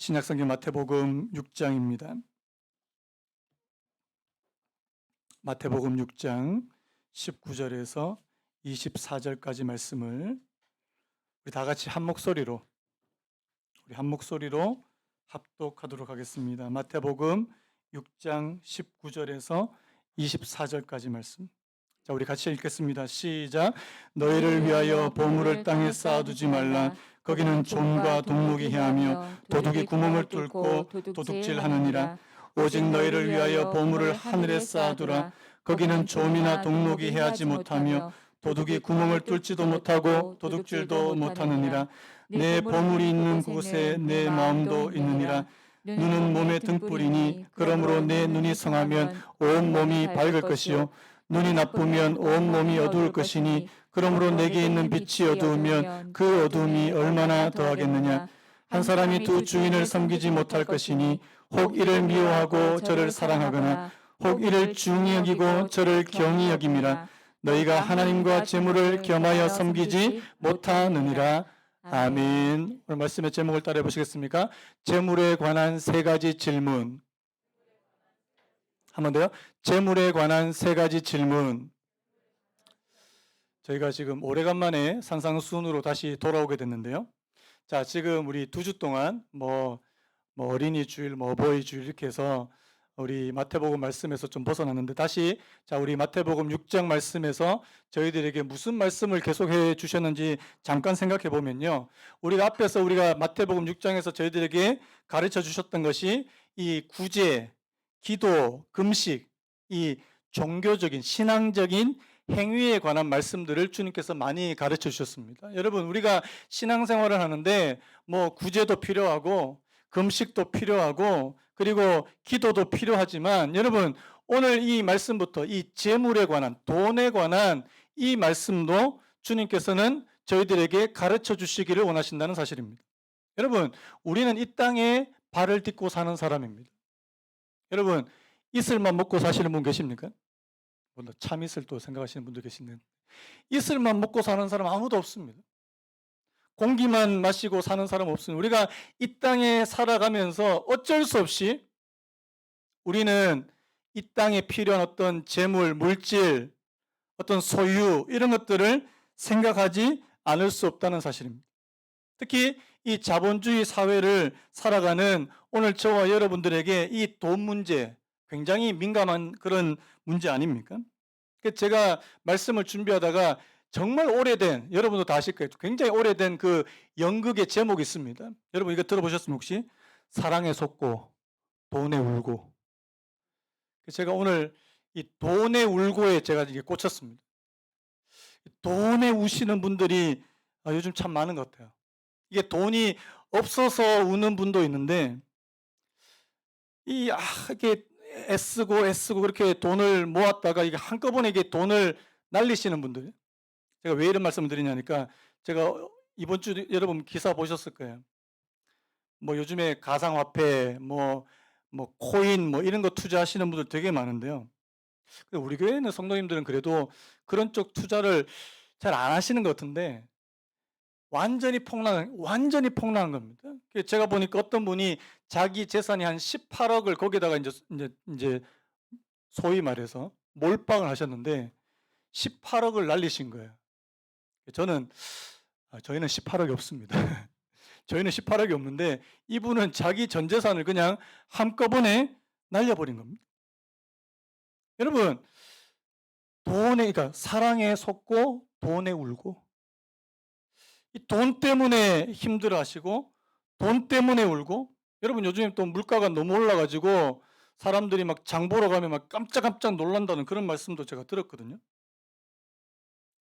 신약성경 마태복음 6장입니다. 마태복음 6장 19절에서 24절까지 말씀을 우리 다 같이 한 목소리로 합독하도록 하겠습니다. 마태복음 6장 19절에서 24절까지 말씀. 자, 우리 같이 읽겠습니다. 시작. 너희를 위하여 보물을 땅에 쌓아두지 말라. 거기는 좀과 동목이 해하며 도둑이 구멍을 뚫고 도둑질하느니라. 오직 너희를 위하여 보물을 하늘에 쌓아두라. 거기는 좀이나 동목이 해하지 못하며 도둑이 구멍을 뚫지도 못하고 도둑질도 못하느니라. 내 보물이 있는 곳에 내 마음도 있느니라. 눈은 몸의 등불이니 그러므로 내 눈이 성하면 온 몸이 밝을 것이요 눈이 나쁘면 온 몸이 어두울 것이니 그러므로 내게 있는 빛이 어두우면 그 어두움이 얼마나 더하겠느냐. 한 사람이 두 주인을 섬기지 못할 것이니 혹 이를 미워하고 저를 사랑하거나 혹 이를 중히 여기고 저를 경히 여김이라. 너희가 하나님과 재물을 겸하여 섬기지 못하느니라. 아멘. 오늘 말씀의 제목을 따라해 보시겠습니까? 재물에 관한 세 가지 질문. 한 번 더요. 재물에 관한 세 가지 질문. 저희가 지금 오래간만에 산상수훈으로 다시 돌아오게 됐는데요. 자, 지금 우리 2주 동안 어린이 주일, 어버이 주일 이렇게 해서 우리 마태복음 말씀에서 좀 벗어났는데 다시 자 우리 마태복음 6장 말씀에서 저희들에게 무슨 말씀을 계속해 주셨는지 잠깐 생각해 보면요. 우리가 앞에서 우리가 마태복음 6장에서 저희들에게 가르쳐 주셨던 것이 이 구제, 기도, 금식, 이 종교적인 신앙적인 행위에 관한 말씀들을 주님께서 많이 가르쳐 주셨습니다. 여러분, 우리가 신앙생활을 하는데 구제도 필요하고 금식도 필요하고 그리고 기도도 필요하지만 여러분, 오늘 이 말씀부터 이 재물에 관한, 돈에 관한 이 말씀도 주님께서는 저희들에게 가르쳐 주시기를 원하신다는 사실입니다. 여러분, 우리는 이 땅에 발을 딛고 사는 사람입니다. 여러분, 이슬만 먹고 사시는 분 계십니까? 물론 참이슬도 생각하시는 분도 계신데 이슬만 먹고 사는 사람 아무도 없습니다. 공기만 마시고 사는 사람 없습니다. 우리가 이 땅에 살아가면서 어쩔 수 없이 우리는 이 땅에 필요한 어떤 재물, 물질, 어떤 소유 이런 것들을 생각하지 않을 수 없다는 사실입니다. 특히 이 자본주의 사회를 살아가는 오늘 저와 여러분들에게 이 돈 문제 굉장히 민감한 그런 문제 아닙니까? 제가 말씀을 준비하다가 정말 오래된, 여러분도 다 아실 거예요. 굉장히 오래된 그 연극의 제목이 있습니다. 여러분 이거 들어보셨습니까 혹시? 사랑에 속고 돈에 울고. 제가 오늘 이 돈에 울고에 제가 이게 꽂혔습니다. 돈에 우시는 분들이 요즘 참 많은 것 같아요. 이게 돈이 없어서 우는 분도 있는데 이게 애쓰고 그렇게 돈을 모았다가 이게 한꺼번에 이게 돈을 날리시는 분들. 제가 왜 이런 말씀을 드리냐니까 제가 이번 주 여러분 기사 보셨을 거예요. 요즘에 가상화폐, 코인, 이런 거 투자하시는 분들 되게 많은데요. 우리 교회는 성도님들은 그래도 그런 쪽 투자를 잘 안 하시는 것 같은데 완전히 폭락한 겁니다. 제가 보니까 어떤 분이 자기 재산이 한 18억을 거기다가 이제 소위 말해서 몰빵을 하셨는데 18억을 날리신 거예요. 저희는 18억이 없습니다. 저희는 18억이 없는데 이분은 자기 전 재산을 그냥 한꺼번에 날려버린 겁니다. 여러분, 그러니까 사랑에 속고 돈에 울고 이 돈 때문에 힘들어하시고 돈 때문에 울고 여러분 요즘에 또 물가가 너무 올라가지고 사람들이 막 장 보러 가면 막 깜짝깜짝 놀란다는 그런 말씀도 제가 들었거든요.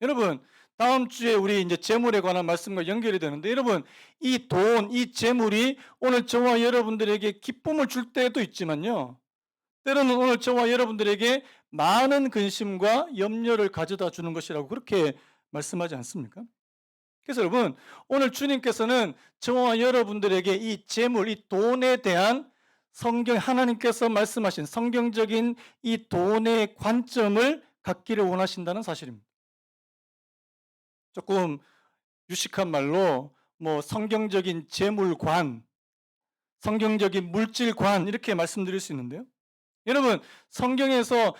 여러분 다음 주에 우리 이제 재물에 관한 말씀과 연결이 되는데 여러분 이 돈, 이 재물이 오늘 저와 여러분들에게 기쁨을 줄 때도 있지만요. 때로는 오늘 저와 여러분들에게 많은 근심과 염려를 가져다 주는 것이라고 그렇게 말씀하지 않습니까? 그래서 여러분 오늘 주님께서는 저와 여러분들에게 이 재물, 이 돈에 대한 하나님께서 말씀하신 성경적인 이 돈의 관점을 갖기를 원하신다는 사실입니다. 조금 유식한 말로 성경적인 재물관, 성경적인 물질관 이렇게 말씀드릴 수 있는데요. 여러분, 성경에서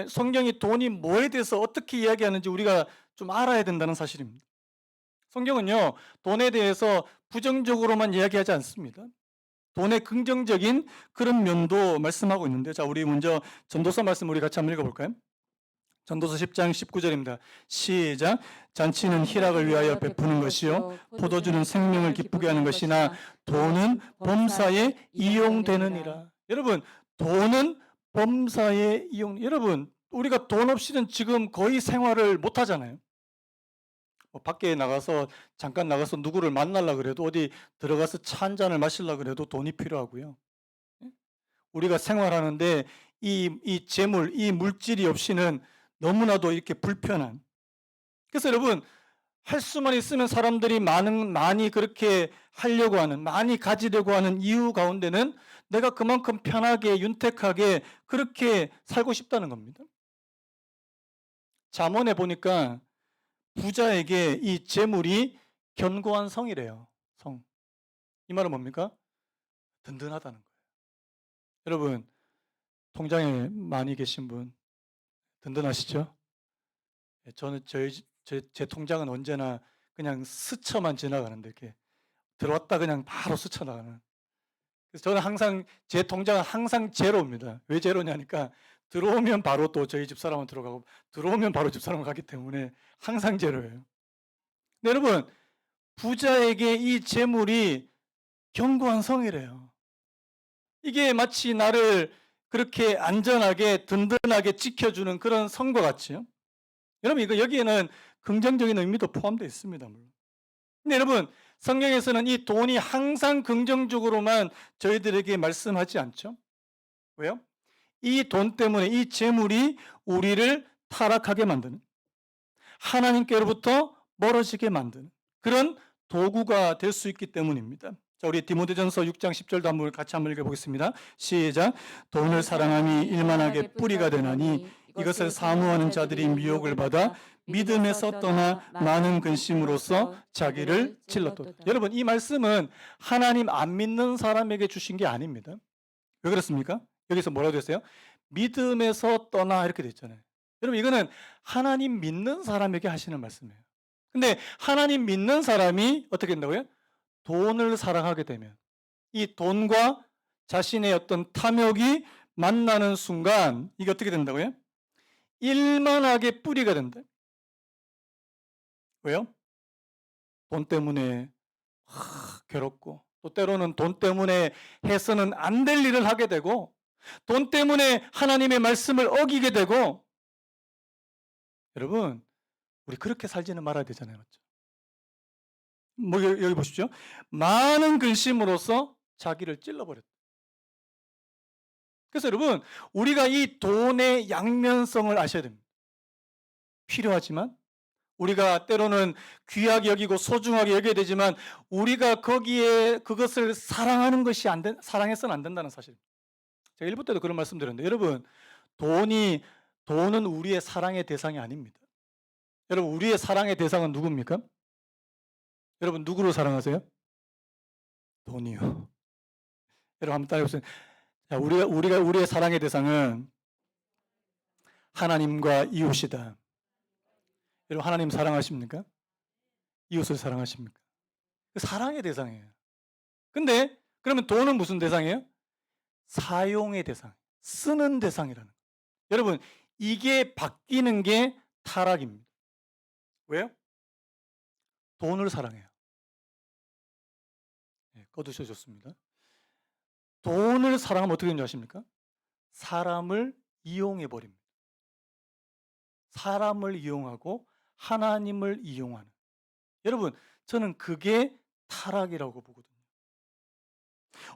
성경이 돈이 뭐에 대해서 어떻게 이야기하는지 우리가 좀 알아야 된다는 사실입니다. 성경은요, 돈에 대해서 부정적으로만 이야기하지 않습니다. 돈의 긍정적인 그런 면도 말씀하고 있는데, 자, 우리 먼저 전도서 말씀 우리 같이 한번 읽어볼까요? 전도서 10장 19절입니다. 시작. 잔치는 희락을 위하여 베푸는 것이요 포도주는 생명을 기쁘게 하는 것이나 돈은 범사에 이용되느니라. 여러분, 돈은 범사에 여러분, 우리가 돈 없이는 지금 거의 생활을 못 하잖아요. 밖에 나가서 잠깐 나가서 누구를 만나려고 그래도 어디 들어가서 차 한 잔을 마시려고 그래도 돈이 필요하고요. 우리가 생활하는데 이 재물, 이 물질이 없이는 너무나도 이렇게 불편한. 그래서 여러분, 할 수만 있으면 사람들이 많이 그렇게 하려고 하는, 많이 가지려고 하는 이유 가운데는 내가 그만큼 편하게, 윤택하게 그렇게 살고 싶다는 겁니다. 잠언에 보니까 부자에게 이 재물이 견고한 성이래요. 성. 이 말은 뭡니까? 든든하다는 거예요. 여러분, 통장에 많이 계신 분 든든하시죠? 저는 제 통장은 언제나 그냥 스쳐만 지나가는데 이렇게 들어왔다 그냥 바로 스쳐 나가는. 그래서 저는 항상 제 통장은 항상 제로입니다. 왜 제로냐니까 들어오면 바로 또 저희 집 사람은 들어가고 들어오면 바로 집 사람은 가기 때문에 항상 제로예요. 근데 여러분, 부자에게 이 재물이 견고한 성이래요. 이게 마치 나를 그렇게 안전하게 든든하게 지켜주는 그런 성과 같지요. 여러분, 이거 여기에는 긍정적인 의미도 포함되어 있습니다. 물론. 근데 여러분, 성경에서는 이 돈이 항상 긍정적으로만 저희들에게 말씀하지 않죠. 왜요? 이 돈 때문에 이 재물이 우리를 타락하게 만드는, 하나님께로부터 멀어지게 만드는 그런 도구가 될 수 있기 때문입니다. 자, 우리 디모데전서 6장 10절도 한번 같이 한번 읽어보겠습니다. 시작. 돈을 사랑함이 일만하게 뿌리가 되나니 이것을 사모하는 자들이 미혹을 받아 믿음에서 떠나 많은 근심으로써 자기를 찔렀도다. 여러분, 이 말씀은 하나님 안 믿는 사람에게 주신 게 아닙니다. 왜 그렇습니까? 여기서 뭐라고 했어요? 믿음에서 떠나 이렇게 돼 있잖아요. 여러분, 이거는 하나님 믿는 사람에게 하시는 말씀이에요. 근데 하나님 믿는 사람이 어떻게 된다고요? 돈을 사랑하게 되면 이 돈과 자신의 어떤 탐욕이 만나는 순간 이게 어떻게 된다고요? 일만하게 뿌리가 된다. 왜요? 돈 때문에 괴롭고 또 때로는 돈 때문에 해서는 안 될 일을 하게 되고 돈 때문에 하나님의 말씀을 어기게 되고. 여러분, 우리 그렇게 살지는 말아야 되잖아요. 맞죠? 뭐 여기 보십시오. 많은 근심으로써 자기를 찔러버렸다. 그래서 여러분, 우리가 이 돈의 양면성을 아셔야 됩니다. 필요하지만 우리가 때로는 귀하게 여기고 소중하게 여겨야 되지만 우리가 거기에 그것을 사랑하는 것이 사랑해서는 안 된다는 사실. 제가 1부 때도 그런 말씀 드렸는데, 여러분, 돈은 우리의 사랑의 대상이 아닙니다. 여러분, 우리의 사랑의 대상은 누굽니까? 여러분, 누구를 사랑하세요? 돈이요. 여러분, 한번 따라해보세요. 자, 우리의 사랑의 대상은 하나님과 이웃이다. 여러분, 하나님 사랑하십니까? 이웃을 사랑하십니까? 사랑의 대상이에요. 근데 그러면 돈은 무슨 대상이에요? 사용의 대상, 쓰는 대상이라는 거예요. 여러분, 이게 바뀌는 게 타락입니다. 왜요? 돈을 사랑해요. 네, 꺼두셔 좋습니다. 돈을 사랑하면 어떻게 되는지 아십니까? 사람을 이용해 버립니다. 사람을 이용하고 하나님을 이용하는. 여러분, 저는 그게 타락이라고 보거든요.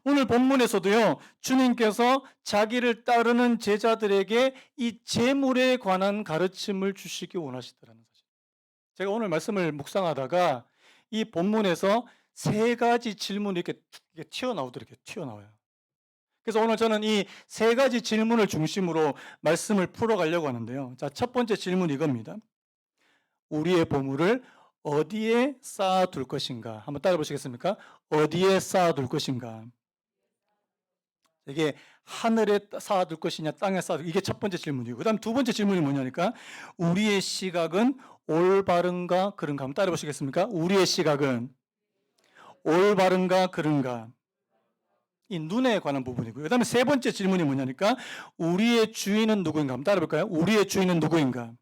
오늘 본문에서도요, 주님께서 자기를 따르는 제자들에게 이 재물에 관한 가르침을 주시기 원하시더라는 사실. 제가 오늘 말씀을 묵상하다가 이 본문에서 세 가지 질문이 이렇게 튀어나오더라고요. 튀어나와요. 그래서 오늘 저는 이 세 가지 질문을 중심으로 말씀을 풀어가려고 하는데요. 자, 첫 번째 질문 이겁니다. 우리의 보물을 어디에 쌓아둘 것인가? 한번 따라 보시겠습니까? 어디에 쌓아둘 것인가? 이게 하늘에 쌓아둘 것이냐 땅에 쌓아둘 이게 첫 번째 질문이고 그다음 두 번째 질문이 뭐냐니까 우리의 시각은 올바른가 그른가 한번 따라 보시겠습니까? 우리의 시각은 올바른가 그른가 이 눈에 관한 부분이고요. 그다음에 세 번째 질문이 뭐냐니까 우리의 주인은 누구인가 한번 따라 볼까요? 우리의 주인은 누구인가?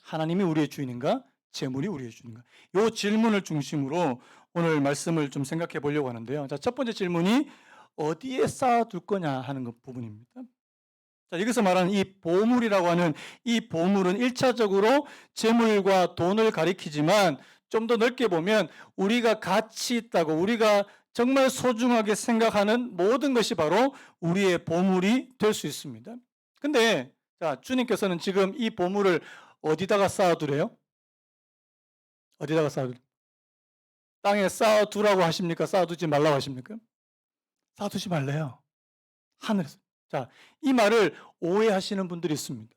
하나님이 우리의 주인인가? 재물이 우리의 주인인가? 이 질문을 중심으로 오늘 말씀을 좀 생각해 보려고 하는데요. 자, 첫 번째 질문이 어디에 쌓아둘 거냐 하는 것 부분입니다. 자, 여기서 말하는 이 보물이라고 하는 이 보물은 1차적으로 재물과 돈을 가리키지만 좀 더 넓게 보면 우리가 가치 있다고 우리가 정말 소중하게 생각하는 모든 것이 바로 우리의 보물이 될 수 있습니다. 근데 자, 주님께서는 지금 이 보물을 어디다가 쌓아두래요? 어디다가 쌓아두? 땅에 쌓아두라고 하십니까? 쌓아두지 말라고 하십니까? 쌓아두지 말래요. 하늘에서. 자, 이 말을 오해하시는 분들이 있습니다.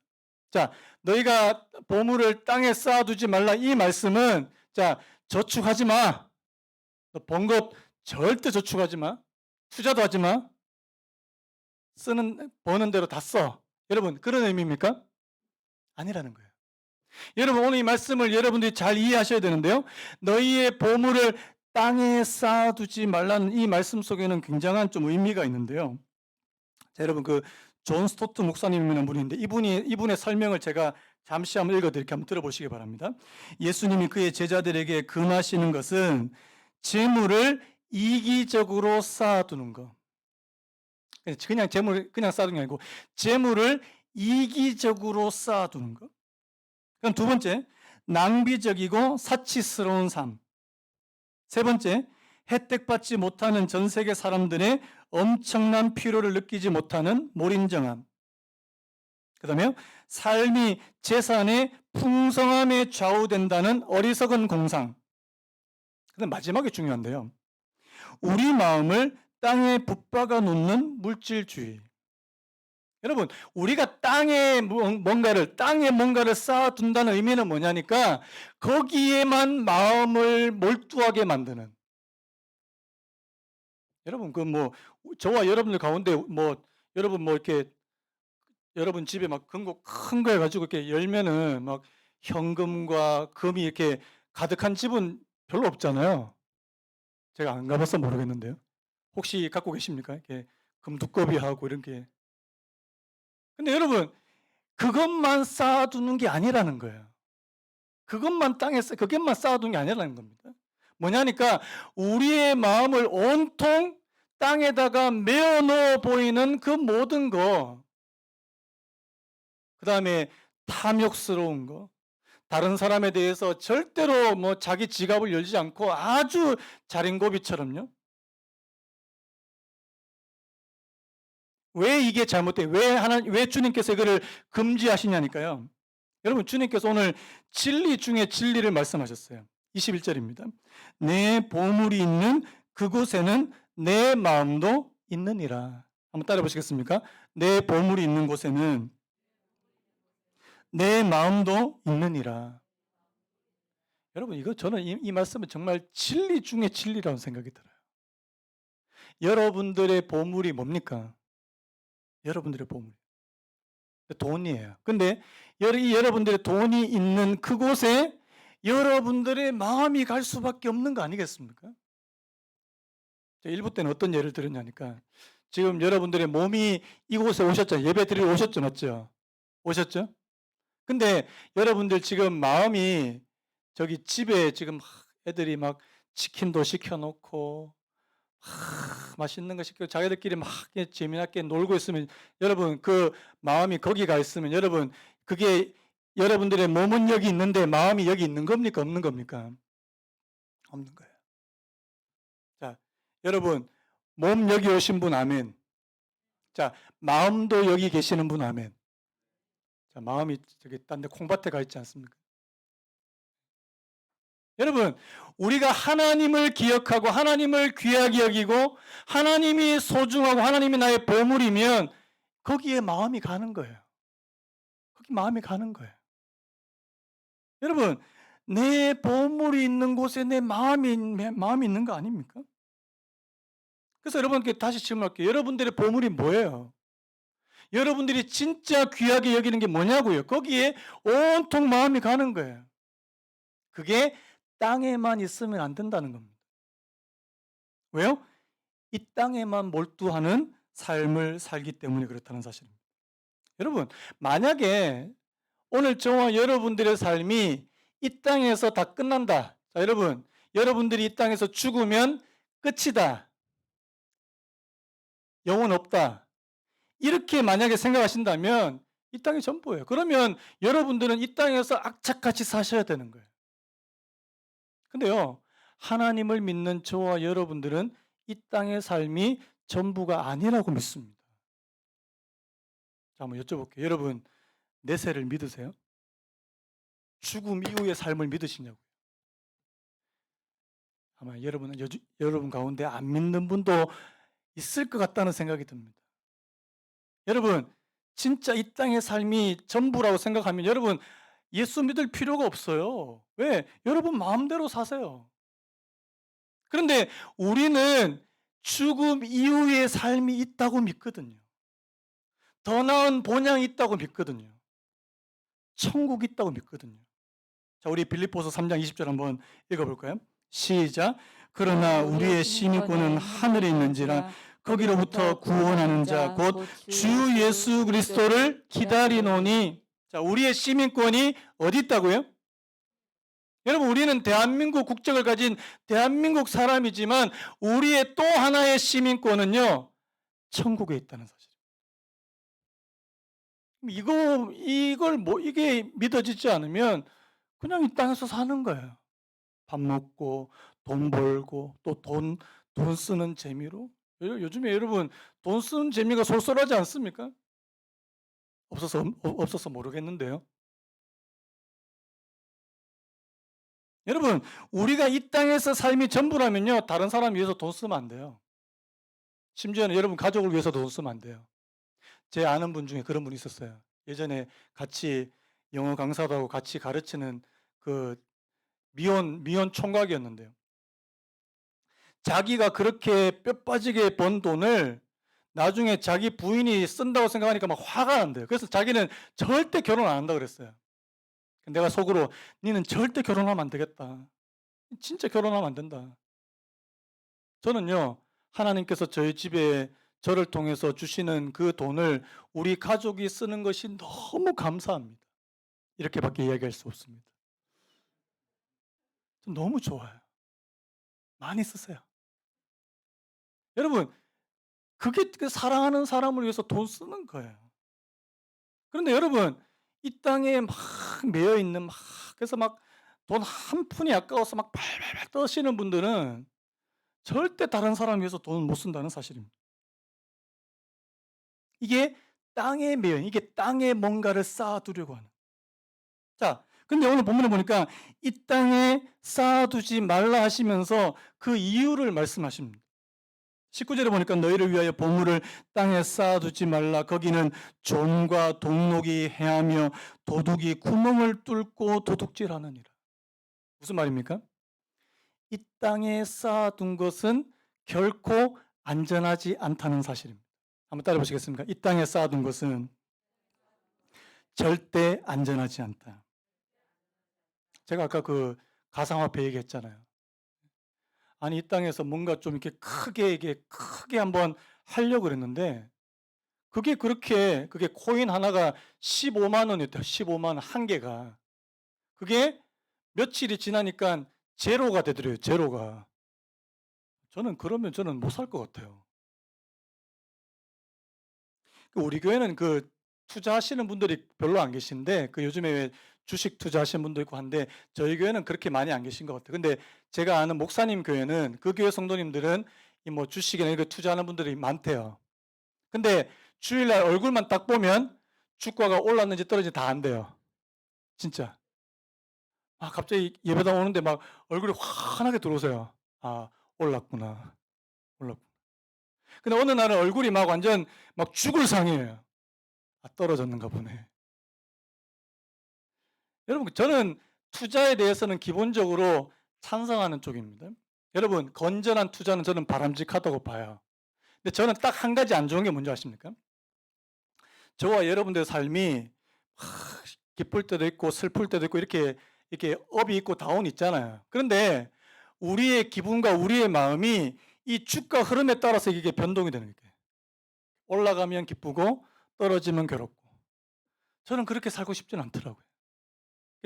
자, 너희가 보물을 땅에 쌓아두지 말라 이 말씀은 자, 저축하지 마. 너 번 것 절대 저축하지 마. 투자도 하지 마. 버는 대로 다 써. 여러분, 그런 의미입니까? 아니라는 거예요. 여러분, 오늘 이 말씀을 여러분들이 잘 이해하셔야 되는데요. 너희의 보물을 땅에 쌓아두지 말라는 이 말씀 속에는 굉장한 좀 의미가 있는데요. 자, 여러분, 존 스토트 목사님이라는 분인데 이분의 설명을 제가 잠시 한번 읽어드릴게요. 한번 들어보시기 바랍니다. 예수님이 그의 제자들에게 금하시는 것은 재물을 이기적으로 쌓아두는 것. 그냥 재물을 그냥 쌓아두는 게 아니고 재물을 이기적으로 쌓아두는 것. 그럼 두 번째, 낭비적이고 사치스러운 삶. 세 번째, 혜택받지 못하는 전 세계 사람들의 엄청난 피로를 느끼지 못하는 몰인정함. 그 다음에 삶이 재산의 풍성함에 좌우된다는 어리석은 공상. 그 다음 마지막에 중요한데요. 우리 마음을 땅에 붙박아 놓는 물질주의. 여러분, 우리가 땅에 뭔가를 쌓아둔다는 의미는 뭐냐니까 거기에만 마음을 몰두하게 만드는. 여러분, 저와 여러분들 가운데 여러분 이렇게 여러분 집에 막 금고 큰 거 해가지고 이렇게 열면은 막 현금과 금이 이렇게 가득한 집은 별로 없잖아요. 제가 안 가봐서 모르겠는데요. 혹시 갖고 계십니까? 이렇게 금 두꺼비하고 이런 게. 근데 여러분, 그것만 쌓아두는 게 아니라는 거예요. 그것만 쌓아두는 게 아니라는 겁니다. 뭐냐니까 우리의 마음을 온통 땅에다가 메어 넣어 보이는 그 모든 거, 그 다음에 탐욕스러운 거, 다른 사람에 대해서 절대로 자기 지갑을 열지 않고 아주 자린고비처럼요. 왜 이게 잘못돼? 왜 주님께서 이거를 금지하시냐니까요. 여러분, 주님께서 오늘 진리 중에 진리를 말씀하셨어요. 21절입니다. 내 보물이 있는 그곳에는 내 마음도 있느니라. 한번 따라 보시겠습니까? 내 보물이 있는 곳에는 내 마음도 있느니라. 여러분, 저는 이 말씀은 정말 진리 중에 진리라는 생각이 들어요. 여러분들의 보물이 뭡니까? 여러분들의 보물. 돈이에요. 근데 여러분들의 돈이 있는 그곳에 여러분들의 마음이 갈 수밖에 없는 거 아니겠습니까? 일부 때는 어떤 예를 들었냐니까 지금 여러분들의 몸이 이곳에 오셨잖아요. 예배 드리러 오셨죠, 맞죠? 오셨죠? 근데 여러분들 지금 마음이 저기 집에 지금 애들이 막 치킨도 시켜놓고 맛있는 거 시키고 자기들끼리 막 재미나게 놀고 있으면 여러분 그 마음이 거기 가 있으면 여러분 그게 여러분들의 몸은 여기 있는데 마음이 여기 있는 겁니까? 없는 겁니까? 없는 거예요. 자, 여러분 몸 여기 오신 분 아멘. 자, 마음도 여기 계시는 분 아멘. 자, 마음이 저기 딴 데 콩밭에 가 있지 않습니까? 여러분, 우리가 하나님을 기억하고 하나님을 귀하게 여기고 하나님이 소중하고 하나님이 나의 보물이면 거기에 마음이 가는 거예요. 거기 마음이 가는 거예요. 여러분, 내 보물이 있는 곳에 내 마음이 있는 거 아닙니까? 그래서 여러분께 다시 질문할게요. 여러분들의 보물이 뭐예요? 여러분들이 진짜 귀하게 여기는 게 뭐냐고요? 거기에 온통 마음이 가는 거예요. 그게 땅에만 있으면 안 된다는 겁니다. 왜요? 이 땅에만 몰두하는 삶을 살기 때문에 그렇다는 사실입니다. 여러분, 만약에 오늘 저와 여러분들의 삶이 이 땅에서 다 끝난다. 자, 여러분들이 이 땅에서 죽으면 끝이다. 영혼 없다. 이렇게 만약에 생각하신다면 이 땅이 전부예요. 그러면 여러분들은 이 땅에서 악착같이 사셔야 되는 거예요. 근데요, 하나님을 믿는 저와 여러분들은 이 땅의 삶이 전부가 아니라고 믿습니다. 자, 한번 여쭤볼게요. 여러분, 내세를 믿으세요? 죽음 이후의 삶을 믿으시냐고요? 아마 여러분 가운데 안 믿는 분도 있을 것 같다는 생각이 듭니다. 여러분, 진짜 이 땅의 삶이 전부라고 생각하면 여러분 예수 믿을 필요가 없어요. 왜? 여러분 마음대로 사세요. 그런데 우리는 죽음 이후의 삶이 있다고 믿거든요. 더 나은 본향이 있다고 믿거든요. 천국이 있다고 믿거든요. 자, 우리 빌립보서 3장 20절 한번 읽어볼까요? 시작. 그러나 우리의 시민권은 하늘에 있는지라 거기로부터 구원하는 자 곧 주 예수 그리스도를 기다리노니. 자, 우리의 시민권이 어디 있다고요? 여러분, 우리는 대한민국 국적을 가진 대한민국 사람이지만 우리의 또 하나의 시민권은요, 천국에 있다는 사실입니다. 이게 믿어지지 않으면 그냥 이 땅에서 사는 거예요. 밥 먹고 돈 벌고 또 돈 쓰는 재미로. 요즘에 여러분 돈 쓰는 재미가 쏠쏠하지 않습니까? 없어서 모르겠는데요. 여러분, 우리가 이 땅에서 삶이 전부라면요, 다른 사람 위해서 돈 쓰면 안 돼요. 심지어는 여러분 가족을 위해서 돈 쓰면 안 돼요. 제 아는 분 중에 그런 분이 있었어요. 예전에 같이 영어 강사도 하고 같이 가르치는 그 미혼 총각이었는데요. 자기가 그렇게 뼈 빠지게 번 돈을 나중에 자기 부인이 쓴다고 생각하니까 막 화가 난대요. 그래서 자기는 절대 결혼 안 한다고 그랬어요. 내가 속으로 니는 절대 결혼하면 안 되겠다. 진짜 결혼하면 안 된다. 저는요, 하나님께서 저희 집에 저를 통해서 주시는 그 돈을 우리 가족이 쓰는 것이 너무 감사합니다. 이렇게밖에 이야기할 수 없습니다. 너무 좋아요. 많이 쓰세요. 여러분, 그게 그 사랑하는 사람을 위해서 돈 쓰는 거예요. 그런데 여러분, 이 땅에 막 매여 있는 그래서 막 돈 한 푼이 아까워서 막 발발발 떠시는 분들은 절대 다른 사람 위해서 돈을 못 쓴다는 사실입니다. 이게 땅에 매여 이게 땅에 뭔가를 쌓아두려고 하는. 자, 근데 오늘 본문에 보니까 이 땅에 쌓아두지 말라 하시면서 그 이유를 말씀하십니다. 19절에 보니까 너희를 위하여 보물을 땅에 쌓아두지 말라. 거기는 좀과 동록이 해하며 도둑이 구멍을 뚫고 도둑질하느니라. 무슨 말입니까? 이 땅에 쌓아둔 것은 결코 안전하지 않다는 사실입니다. 한번 따라 보시겠습니까? 이 땅에 쌓아둔 것은 절대 안전하지 않다. 제가 아까 그 가상화폐 얘기했잖아요. 아니, 이 땅에서 뭔가 좀 이렇게 크게 한번 하려고 그랬는데 그게 코인 하나가 15만 원이었대요. 15만 원 한 개가. 그게 며칠이 지나니까 제로가 되더래요. 제로가. 저는 못 살 것 같아요. 우리 교회는 그 투자하시는 분들이 별로 안 계신데 요즘에 왜 주식 투자하시는 분도 있고 한데 저희 교회는 그렇게 많이 안 계신 것 같아요. 근데 제가 아는 목사님 교회는 그 교회 성도님들은 이 뭐 주식이나 이거 투자하는 분들이 많대요. 근데 주일날 얼굴만 딱 보면 주가가 올랐는지 떨어진지 다 안돼요. 진짜. 갑자기 예배당 오는데 막 얼굴이 환하게 들어오세요. 올랐구나. 올랐구나. 근데 어느 날은 얼굴이 막 완전 막 죽을 상이에요. 떨어졌는가 보네. 여러분, 저는 투자에 대해서는 기본적으로 찬성하는 쪽입니다. 여러분, 건전한 투자는 저는 바람직하다고 봐요. 근데 저는 딱 한 가지 안 좋은 게 뭔지 아십니까? 저와 여러분들의 삶이 기쁠 때도 있고 슬플 때도 있고 이렇게 업이 있고 다운이 있잖아요. 그런데 우리의 기분과 우리의 마음이 이 주가 흐름에 따라서 이게 변동이 되는 거예요. 올라가면 기쁘고 떨어지면 괴롭고. 저는 그렇게 살고 싶지는 않더라고요.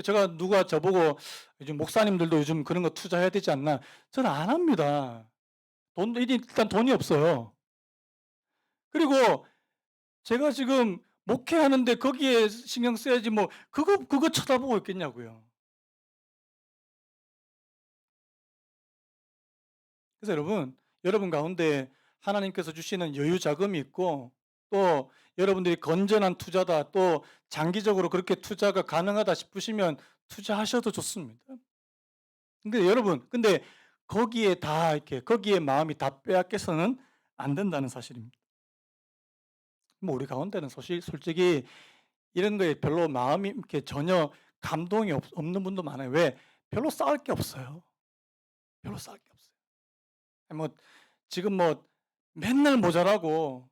제가 누가 저보고 요즘 목사님들도 요즘 그런 거 투자해야 되지 않나? 저는 안 합니다. 일단 돈이 없어요. 그리고 제가 지금 목회하는데 거기에 신경 써야지 뭐 그거 쳐다보고 있겠냐고요. 그래서 여러분 가운데 하나님께서 주시는 여유 자금이 있고 또 여러분들이 건전한 투자다 또 장기적으로 그렇게 투자가 가능하다 싶으시면 투자하셔도 좋습니다. 근데 거기에 다 이렇게 거기에 마음이 다 빼앗겨서는 안 된다는 사실입니다. 뭐 우리 가운데는 솔직히 이런 거에 별로 마음이 이렇게 전혀 감동이 없는 분도 많아요. 왜? 별로 쌓을 게 없어요. 별로 쌓을 게 없어요. 뭐 지금 뭐 맨날 모자라고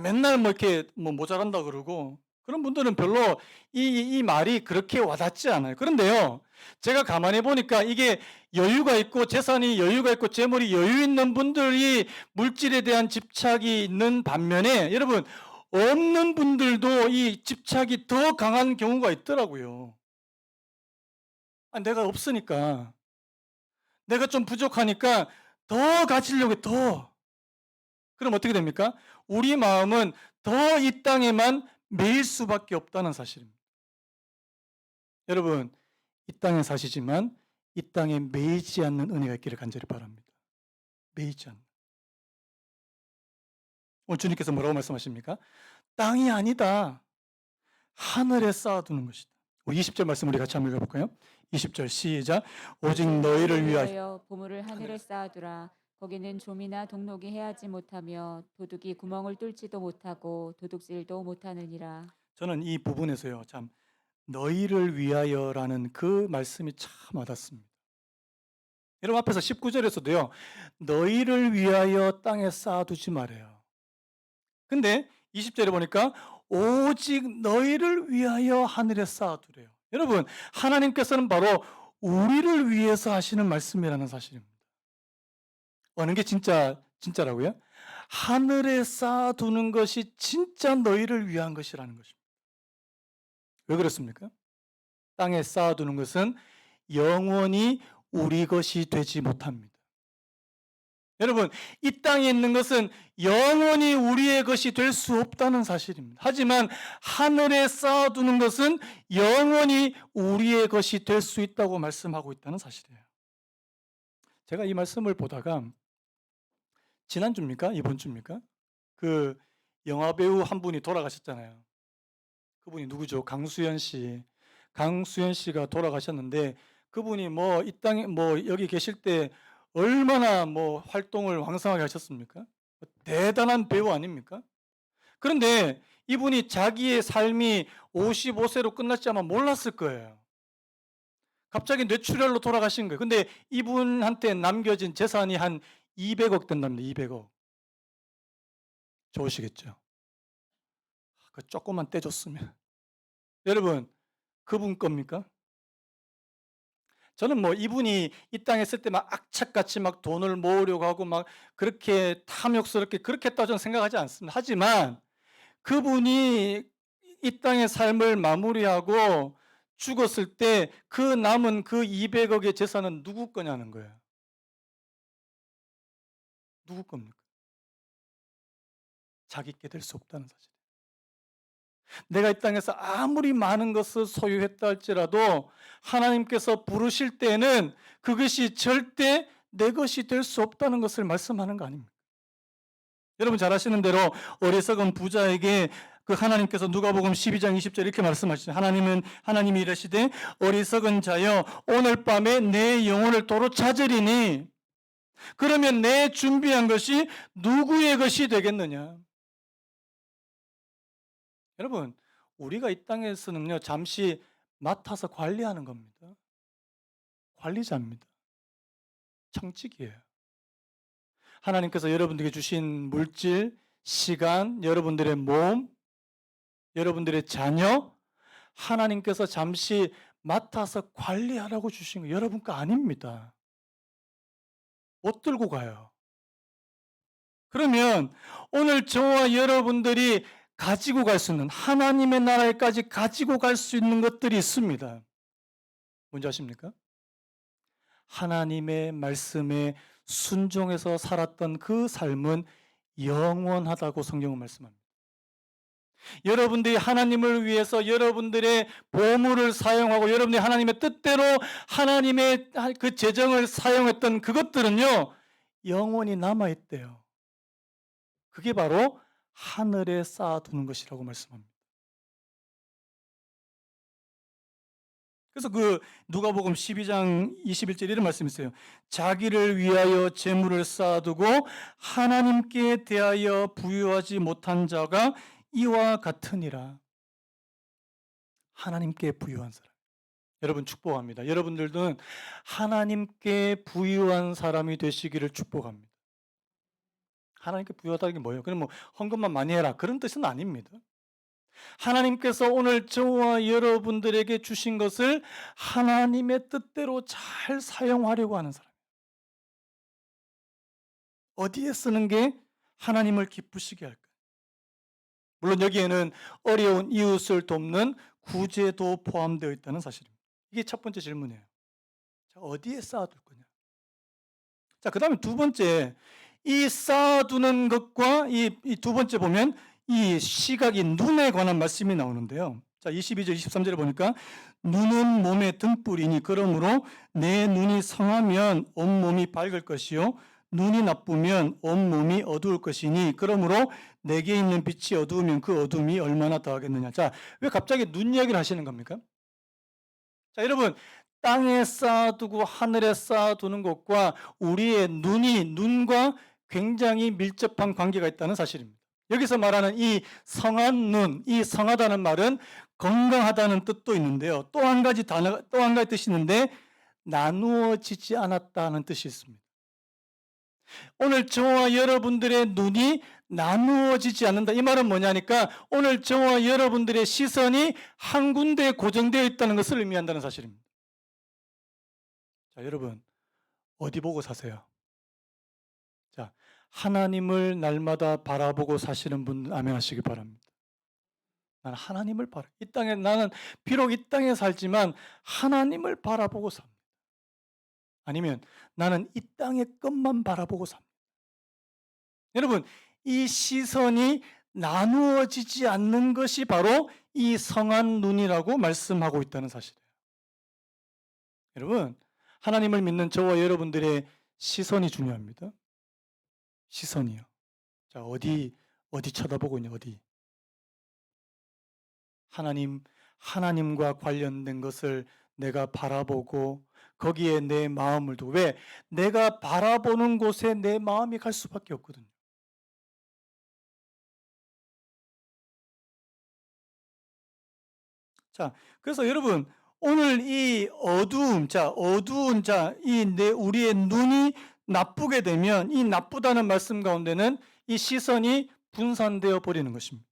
맨날 뭐 이렇게 뭐 모자란다 그러고 그런 분들은 별로 이 말이 그렇게 와닿지 않아요. 그런데요, 제가 가만히 보니까 이게 여유가 있고 재산이 여유가 있고 재물이 여유 있는 분들이 물질에 대한 집착이 있는 반면에 여러분 없는 분들도 이 집착이 더 강한 경우가 있더라고요. 내가 없으니까 내가 좀 부족하니까 더 가지려고 해, 더. 그럼 어떻게 됩니까? 우리 마음은 더 이 땅에만 매일 수밖에 없다는 사실입니다. 여러분, 이 땅에 사시지만 이 땅에 매이지 않는 은혜가 있기를 간절히 바랍니다. 매이지 않는. 오늘 주님께서 뭐라고 말씀하십니까? 땅이 아니다. 하늘에 쌓아두는 것이다. 우리 20절 말씀 우리 같이 한번 읽어볼까요? 20절 시작. 오직 너희를 위하여 보물을 하늘에 쌓아두라. 거기는 좀이나 동록이 해하지 못하며 도둑이 구멍을 뚫지도 못하고 도둑질도 못하느니라. 저는 이 부분에서요, 참 너희를 위하여라는 그 말씀이 참 와닿습니다. 여러분 앞에서 19절에서도요. 너희를 위하여 땅에 쌓아두지 말아요. 근데 20절에 보니까 오직 너희를 위하여 하늘에 쌓아두래요. 여러분 하나님께서는 바로 우리를 위해서 하시는 말씀이라는 사실입니다. 어느 게 진짜라고요? 하늘에 쌓아두는 것이 진짜 너희를 위한 것이라는 것입니다. 왜 그렇습니까? 땅에 쌓아두는 것은 영원히 우리 것이 되지 못합니다. 여러분, 이 땅에 있는 것은 영원히 우리의 것이 될 수 없다는 사실입니다. 하지만 하늘에 쌓아두는 것은 영원히 우리의 것이 될 수 있다고 말씀하고 있다는 사실이에요. 제가 이 말씀을 보다가 지난주입니까? 이번 주입니까? 그 영화배우 한 분이 돌아가셨잖아요. 그분이 누구죠? 강수연 씨. 강수연 씨가 돌아가셨는데 그분이 뭐 이 땅에 뭐 여기 계실 때 얼마나 뭐 활동을 왕성하게 하셨습니까? 대단한 배우 아닙니까? 그런데 이분이 자기의 삶이 55세로 끝났지 아마 몰랐을 거예요. 갑자기 뇌출혈로 돌아가신 거예요. 근데 이분한테 남겨진 재산이 한 200억 된답니다. 200억. 좋으시겠죠? 그 조금만 떼줬으면. 여러분, 그분 겁니까? 저는 뭐 이분이 이 땅에 있을 때 막 악착같이 막 돈을 모으려고 하고 막 그렇게 탐욕스럽게 그렇게 했다고 저는 생각하지 않습니다. 하지만 그분이 이 땅의 삶을 마무리하고 죽었을 때 그 남은 그 200억의 재산은 누구 거냐는 거예요. 누구 겁니까? 자기께 될 수 없다는 사실. 내가 이 땅에서 아무리 많은 것을 소유했다 할지라도 하나님께서 부르실 때는 그것이 절대 내 것이 될 수 없다는 것을 말씀하는 거 아닙니까? 여러분 잘 아시는 대로 어리석은 부자에게 그 하나님께서 누가복음 12장 20절 이렇게 말씀하시죠. 하나님이 이르시되 어리석은 자여 오늘 밤에 내 영혼을 도로 찾으리니 그러면 내 준비한 것이 누구의 것이 되겠느냐? 여러분, 우리가 이 땅에서는요, 잠시 맡아서 관리하는 겁니다. 관리자입니다. 청직이에요. 하나님께서 여러분들에게 주신 물질, 시간, 여러분들의 몸, 여러분들의 자녀, 하나님께서 잠시 맡아서 관리하라고 주신 거 여러분 거 아닙니다. 못 들고 가요. 그러면 오늘 저와 여러분들이 가지고 갈 수 있는 하나님의 나라에까지 가지고 갈 수 있는 것들이 있습니다. 뭔지 아십니까? 하나님의 말씀에 순종해서 살았던 그 삶은 영원하다고 성경은 말씀합니다. 여러분들이 하나님을 위해서 여러분들의 보물을 사용하고 여러분들이 하나님의 뜻대로 하나님의 그 재정을 사용했던 그것들은요, 영원히 남아있대요. 그게 바로 하늘에 쌓아두는 것이라고 말씀합니다. 그래서 그 누가복음 12장 21절 이런 말씀이 있어요. 자기를 위하여 재물을 쌓아두고 하나님께 대하여 부유하지 못한 자가 이와 같으니라. 하나님께 부유한 사람. 여러분 축복합니다. 여러분들은 하나님께 부유한 사람이 되시기를 축복합니다. 하나님께 부유하다는 게 뭐예요? 그럼 뭐 헌금만 많이 해라 그런 뜻은 아닙니다. 하나님께서 오늘 저와 여러분들에게 주신 것을 하나님의 뜻대로 잘 사용하려고 하는 사람. 어디에 쓰는 게 하나님을 기쁘시게 할까? 물론 여기에는 어려운 이웃을 돕는 구제도 포함되어 있다는 사실입니다. 이게 첫 번째 질문이에요. 자, 어디에 쌓아둘 거냐? 자, 그 다음에 두 번째, 이 쌓아두는 것과 이 두 번째 보면 이 시각이 눈에 관한 말씀이 나오는데요. 자, 22절, 23절에 보니까 눈은 몸의 등불이니 그러므로 내 눈이 성하면 온몸이 밝을 것이요 눈이 나쁘면 온몸이 어두울 것이니 그러므로 내게 있는 빛이 어두우면 그 어둠이 얼마나 더하겠느냐. 자, 왜 갑자기 눈 이야기를 하시는 겁니까? 자, 여러분 땅에 쌓아두고 하늘에 쌓아두는 것과 우리의 눈과 굉장히 밀접한 관계가 있다는 사실입니다. 여기서 말하는 이 성한 눈, 이 성하다는 말은 건강하다는 뜻도 있는데요. 또 한 가지 뜻이 있는데 나누어지지 않았다는 뜻이 있습니다. 오늘 저와 여러분들의 눈이 나누어지지 않는다. 이 말은 뭐냐니까 오늘 저와 여러분들의 시선이 한 군데에 고정되어 있다는 것을 의미한다는 사실입니다. 자, 여러분 어디 보고 사세요? 자, 하나님을 날마다 바라보고 사시는 분 아멘 하시기 바랍니다. 나는 하나님을 이 땅에 나는 비록 이 땅에 살지만 하나님을 바라보고 삽니다. 아니면 나는 이 땅의 것만 바라보고 삽니다. 여러분, 이 시선이 나누어지지 않는 것이 바로 이 성한 눈이라고 말씀하고 있다는 사실이에요. 여러분, 하나님을 믿는 저와 여러분들의 시선이 중요합니다. 시선이요. 자, 어디 쳐다보고 있냐, 어디. 하나님과 관련된 것을 내가 바라보고 거기에 내 마음을 두고 왜? 내가 바라보는 곳에 내 마음이 갈 수밖에 없거든요. 자, 그래서 여러분 오늘 이 어두운 우리의 눈이 나쁘게 되면 이 나쁘다는 말씀 가운데는 이 시선이 분산되어 버리는 것입니다.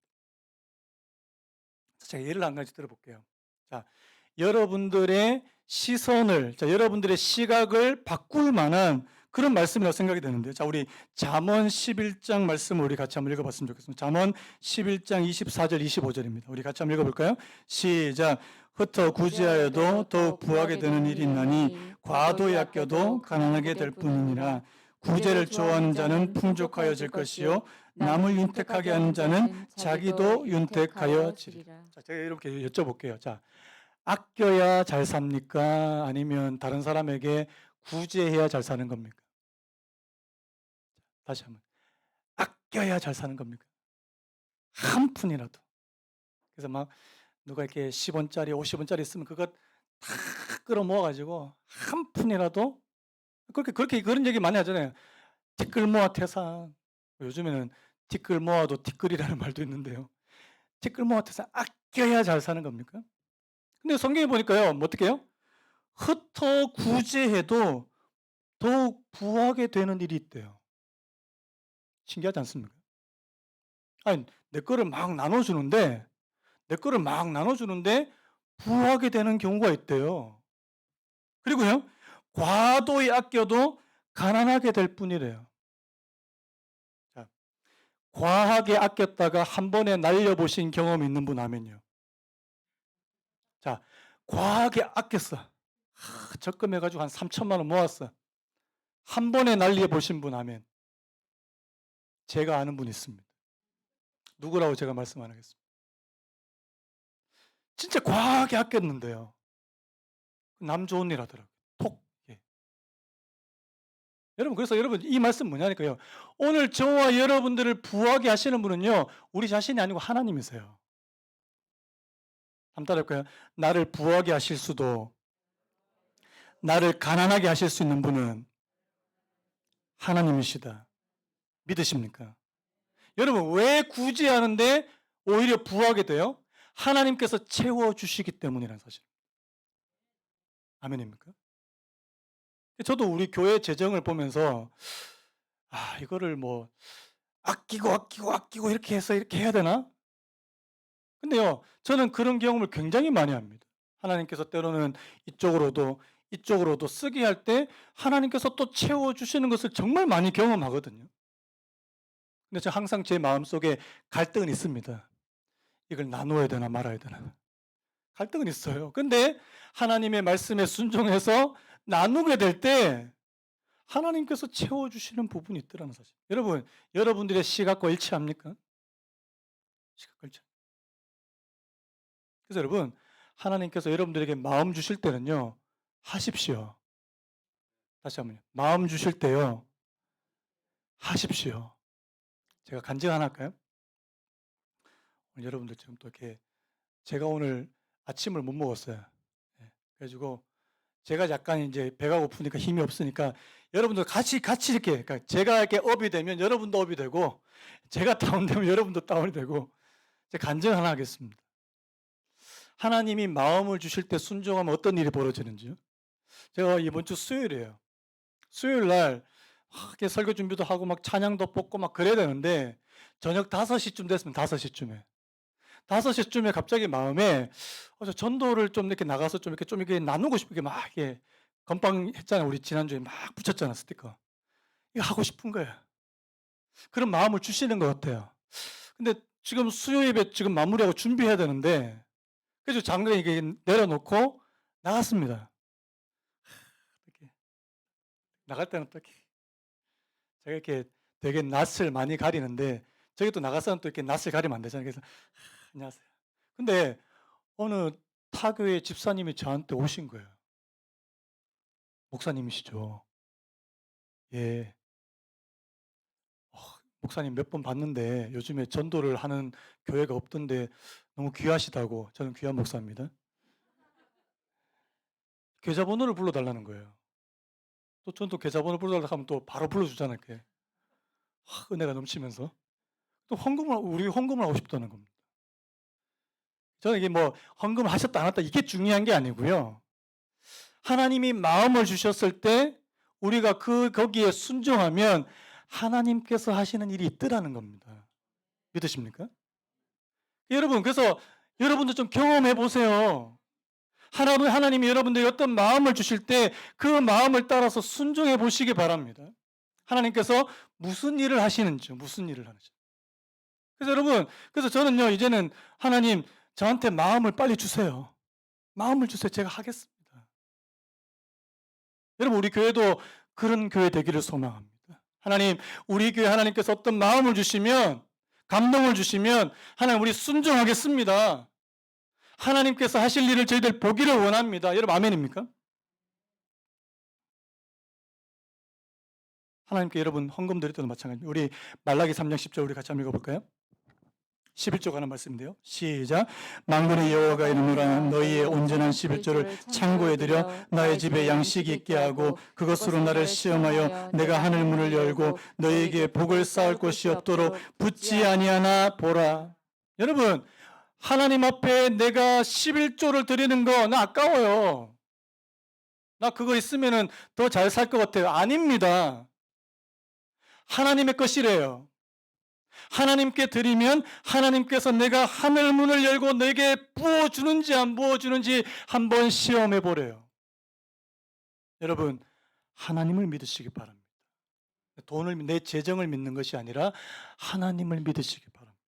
제가 예를 한 가지 들어볼게요. 자, 여러분들의 여러분들의 시각을 바꿀 만한 그런 말씀이라고 생각이 되는데요. 자, 우리 잠언 11장 말씀을 우리 같이 한번 읽어봤으면 좋겠습니다. 잠언 11장 24절 25절입니다. 우리 같이 한번 읽어볼까요? 시작. 흩어 구제하여도 더욱 부하게 되는 일이 있나니 과도히 아껴도 가난하게 될 뿐이니라. 구제를 좋아하는 자는 풍족하여질 것이요 남을 윤택하게 하는 자는 자기도 윤택하여지리라. 자, 제가 이렇게 여쭤볼게요. 자, 아껴야 잘 삽니까? 아니면 다른 사람에게 구제해야 잘 사는 겁니까? 다시 한번. 아껴야 잘 사는 겁니까? 한 푼이라도. 그래서 막 누가 이렇게 10원짜리, 50원짜리 있으면 그거 다 끌어모아 가지고 한 푼이라도 그렇게 그런 얘기 많이 하잖아요. 티끌 모아 태산. 요즘에는 티끌 모아도 티끌이라는 말도 있는데요. 티끌 모아 태산 아껴야 잘 사는 겁니까? 근데 성경에 보니까요. 뭐 어떻게 해요? 흩어 구제해도 더욱 부하게 되는 일이 있대요. 신기하지 않습니까? 아니, 내 거를 막 나눠주는데 부하게 되는 경우가 있대요. 그리고요, 과도히 아껴도 가난하게 될 뿐이래요. 자, 과하게 아꼈다가 한 번에 날려보신 경험이 있는 분 아면요. 자, 과하게 아꼈어. 적금해가지고 한 3천만 원 모았어. 한 번에 날려보신 분 아멘. 제가 아는 분 있습니다. 누구라고 제가 말씀 안 하겠습니다. 진짜 과하게 아꼈는데요. 남 좋은 일 하더라고요. 톡. 예. 여러분, 그래서 여러분, 이 말씀 뭐냐니까요. 오늘 저와 여러분들을 부하게 하시는 분은요, 우리 자신이 아니고 하나님이세요. 한번 따라할까요? 나를 부하게 하실 수도, 나를 가난하게 하실 수 있는 분은 하나님이시다. 믿으십니까? 여러분, 왜 굳이 하는데 오히려 부하게 돼요? 하나님께서 채워주시기 때문이라는 사실. 아멘입니까? 저도 우리 교회 재정을 보면서, 이거를 뭐, 아끼고 이렇게 해서 이렇게 해야 되나? 근데요, 저는 그런 경험을 굉장히 많이 합니다. 하나님께서 때로는 이쪽으로도 쓰게 할 때 하나님께서 또 채워주시는 것을 정말 많이 경험하거든요. 근데 저 항상 제 마음속에 갈등은 있습니다. 이걸 나누어야 되나 말아야 되나. 갈등은 있어요. 근데 하나님의 말씀에 순종해서 나누게 될 때 하나님께서 채워주시는 부분이 있더라는 사실. 여러분, 여러분들의 시각과 일치합니까? 시각과 일치. 그래서 여러분, 하나님께서 여러분들에게 마음 주실 때는요, 하십시오. 다시 한번요. 마음 주실 때요, 하십시오. 제가 간증 하나 할까요? 오늘 여러분들 지금 또 이렇게 제가 오늘 아침을 못 먹었어요. 예, 그래가지고 제가 약간 이제 배가 고프니까 힘이 없으니까 여러분들 같이 이렇게, 그러니까 제가 이렇게 업이 되면 여러분도 업이 되고, 제가 다운되면 여러분도 다운이 되고, 제가 간증 하나 하겠습니다. 하나님이 마음을 주실 때 순종하면 어떤 일이 벌어지는지요? 제가 이번 주 수요일이에요. 수요일 날 이렇게 설교 준비도 하고 막 찬양도 뽑고 막 그래야 되는데 저녁 5시쯤 됐으면 5시쯤에 갑자기 마음에 저 전도를 좀 이렇게 나가서 좀 이렇게 나누고 싶게 막 이렇게 건빵 했잖아요. 우리 지난주에 막 붙였잖아, 스티커. 이거 하고 싶은 거예요. 그런 마음을 주시는 것 같아요. 근데 지금 수요 예배 지금 마무리하고 준비해야 되는데 그래서 장갑 이게 내려놓고 나갔습니다. 이렇게 나갈 때는 또 이렇게 제가 이렇게 되게 낯을 많이 가리는데 저기 또 나가서는 또 이렇게 낯을 가리면 안 되잖아요. 그래서 안녕하세요. 근데 어느 타교의 집사님이 저한테 오신 거예요. 목사님이시죠. 예. 목사님 몇 번 봤는데 요즘에 전도를 하는 교회가 없던데 너무 귀하시다고. 저는 귀한 목사입니다. 계좌번호를 불러달라는 거예요. 또 저는 또 계좌번호 불러달라고 하면 또 바로 불러주잖아요. 이렇게. 은혜가 넘치면서. 또 우리 헌금을 하고 싶다는 겁니다. 저는 이게 뭐 헌금을 하셨다 안 했다 이게 중요한 게 아니고요. 하나님이 마음을 주셨을 때 우리가 거기에 순종하면 하나님께서 하시는 일이 있더라는 겁니다. 믿으십니까? 여러분, 그래서 여러분도 좀 경험해 보세요. 하나님이 여러분들이 어떤 마음을 주실 때 그 마음을 따라서 순종해 보시기 바랍니다. 하나님께서 무슨 일을 하시는지. 그래서 여러분, 그래서 저는요, 이제는 하나님 저한테 마음을 빨리 주세요. 마음을 주세요. 제가 하겠습니다. 여러분, 우리 교회도 그런 교회 되기를 소망합니다. 하나님, 우리 교회 하나님께서 어떤 마음을 주시면, 감동을 주시면 하나님 우리 순종하겠습니다. 하나님께서 하실 일을 저희들 보기를 원합니다. 여러분 아멘입니까? 하나님께 여러분 헌금 드릴 때도 마찬가지입니다. 우리 말라기 3장 10절 우리 같이 한번 읽어볼까요? 11조 가는 말씀인데요. 시작. 만군의 여호와가 이르노라 너희의 온전한 11조를 창고에 들여 나의 집에 양식이 있게 하고 그것으로 나를 시험하여 내가 하늘 문을 열고 너희에게 복을 쌓을 곳이 없도록 붙지 아니하나 보라. 여러분, 하나님 앞에 내가 11조를 드리는 거 나 아까워요. 나 그거 있으면은 더 잘 살 것 같아요. 아닙니다. 하나님의 것이래요. 하나님께 드리면 하나님께서 내가 하늘 문을 열고 내게 부어주는지 안 부어주는지 한번 시험해 보래요. 여러분, 하나님을 믿으시기 바랍니다. 내 재정을 믿는 것이 아니라 하나님을 믿으시기 바랍니다.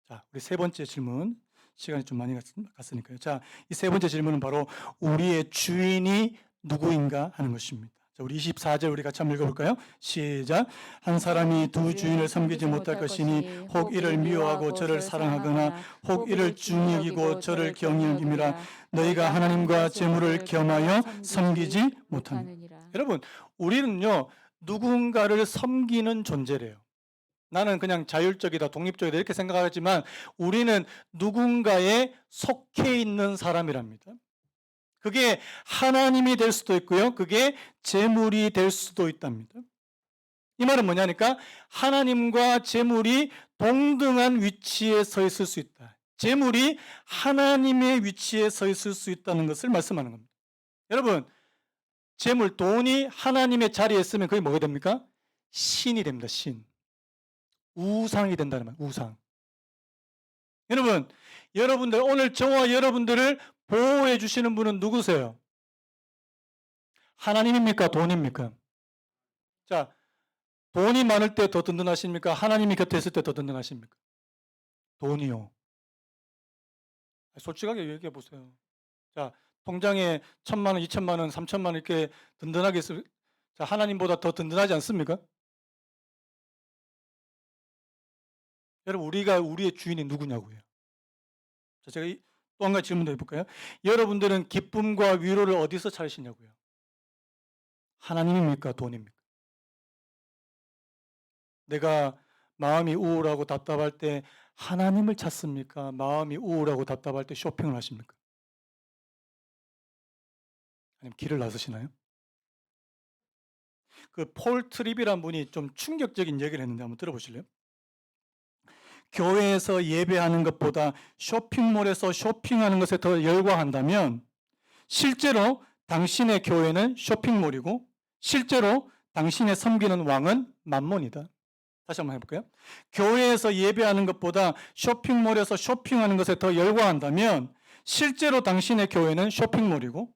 자, 우리 세 번째 질문. 시간이 좀 많이 갔으니까요. 자, 이 세 번째 질문은 바로 우리의 주인이 누구인가 하는 것입니다. 자, 우리 24절 우리 같이 한번 읽어볼까요? 시작. 한 사람이 두 주인을 섬기지 못할 것이니 혹 이를 미워하고 저를 사랑하거나 혹 이를 중히 여기고 저를 경히 여김이라. 너희가 하나님과 재물을 겸하여 섬기지 못하느니라. 여러분, 우리는요 누군가를 섬기는 존재래요. 나는 그냥 자율적이다, 독립적이다 이렇게 생각하지만 우리는 누군가에 속해 있는 사람이랍니다. 그게 하나님이 될 수도 있고요. 그게 재물이 될 수도 있답니다. 이 말은 뭐냐니까 하나님과 재물이 동등한 위치에 서 있을 수 있다. 재물이 하나님의 위치에 서 있을 수 있다는 것을 말씀하는 겁니다. 여러분, 재물, 돈이 하나님의 자리에 있으면 그게 뭐가 됩니까? 신이 됩니다. 신. 우상이 된다는 말, 우상. 여러분, 여러분들 오늘 저와 여러분들을 보호해 주시는 분은 누구세요? 하나님입니까? 돈입니까? 자, 돈이 많을 때 더 든든하십니까? 하나님이 곁에 있을 때 더 든든하십니까? 돈이요. 솔직하게 얘기해 보세요. 자, 통장에 1,000만 원, 2,000만 원, 3,000만 원 이렇게 든든하게 있을, 자, 하나님보다 더 든든하지 않습니까? 여러분, 우리의 주인이 누구냐고요. 자, 제가 또 한 가지 질문도 해볼까요? 여러분들은 기쁨과 위로를 어디서 찾으시냐고요? 하나님입니까? 돈입니까? 내가 마음이 우울하고 답답할 때 하나님을 찾습니까? 마음이 우울하고 답답할 때 쇼핑을 하십니까? 아니면 길을 나서시나요? 그 폴 트립이란 분이 좀 충격적인 얘기를 했는데 한번 들어보실래요? 교회에서 예배하는 것보다 쇼핑몰에서 쇼핑하는 것에 더 열광한다면 실제로 당신의 교회는 쇼핑몰이고 실제로 당신의 섬기는 왕은 만몬이다. 다시 한번 해볼까요? 교회에서 예배하는 것보다 쇼핑몰에서 쇼핑하는 것에 더 열광한다면 실제로 당신의 교회는 쇼핑몰이고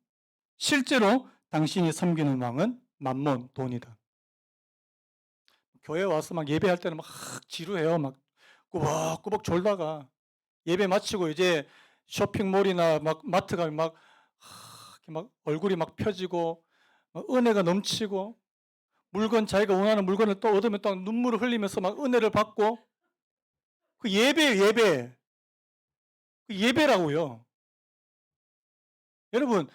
실제로 당신이 섬기는 왕은 만몬, 돈이다. 교회 와서 막 예배할 때는 막 지루해요. 막 꾸벅꾸벅 졸다가 예배 마치고 이제 쇼핑몰이나 막 마트 가면 막 얼굴이 막 펴지고 막 은혜가 넘치고 물건 자기가 원하는 물건을 또 얻으면 또 눈물을 흘리면서 막 은혜를 받고 그 예배 그 예배라고요. 여러분